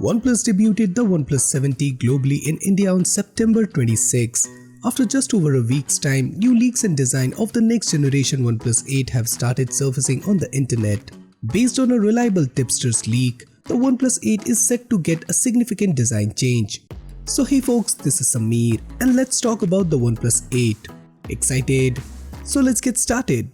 OnePlus debuted the OnePlus 7T globally in India on September 26. After just over a week's time, new leaks and design of the next generation OnePlus 8 have started surfacing on the internet. Based on a reliable tipster's leak, the OnePlus 8 is set to get a significant design change. So hey folks, this is Samir and let's talk about the OnePlus 8. Excited? So let's get started.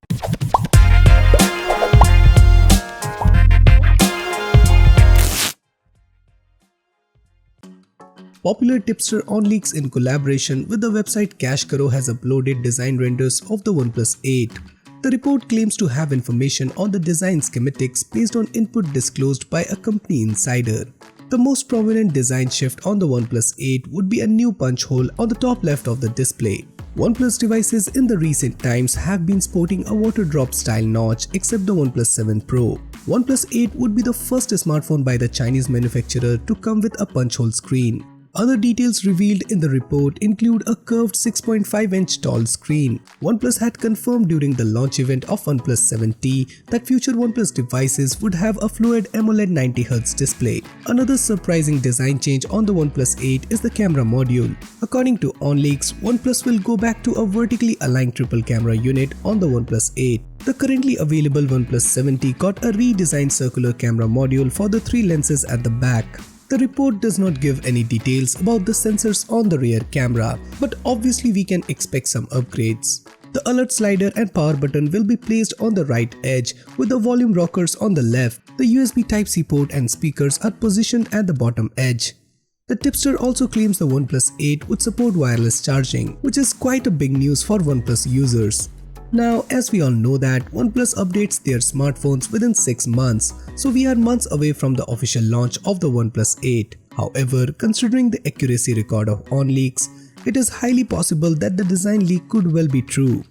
Popular tipster OnLeaks in collaboration with the website Cash Karo has uploaded design renders of the OnePlus 8. The report claims to have information on the design schematics based on input disclosed by a company insider. The most prominent design shift on the OnePlus 8 would be a new punch hole on the top left of the display. OnePlus devices in the recent times have been sporting a water drop style notch except the OnePlus 7 Pro. OnePlus 8 would be the first smartphone by the Chinese manufacturer to come with a punch hole screen. Other details revealed in the report include a curved 6.5-inch tall screen. OnePlus had confirmed during the launch event of OnePlus 7T that future OnePlus devices would have a fluid AMOLED 90Hz display. Another surprising design change on the OnePlus 8 is the camera module. According to OnLeaks, OnePlus will go back to a vertically aligned triple camera unit on the OnePlus 8. The currently available OnePlus 7T got a redesigned circular camera module for the 3 lenses at the back. The report does not give any details about the sensors on the rear camera, but obviously we can expect some upgrades. The alert slider and power button will be placed on the right edge with the volume rockers on the left. The USB Type-C port and speakers are positioned at the bottom edge. The tipster also claims the OnePlus 8 would support wireless charging, which is quite a big news for OnePlus users. Now, as we all know that OnePlus updates their smartphones within 6 months, so we are months away from the official launch of the OnePlus 8. However, considering the accuracy record of OnLeaks, it is highly possible that the design leak could well be true.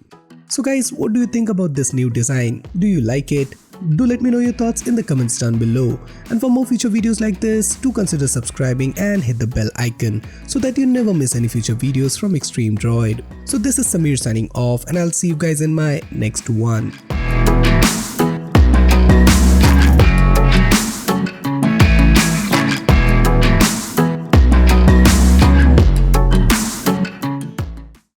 So guys, what do you think about this new design? Do you like it? Do let me know your thoughts in the comments down below. And for more future videos like this, do consider subscribing and hit the bell icon so that you never miss any future videos from Extreme Droid. So this is Samir signing off and I'll see you guys in my next one.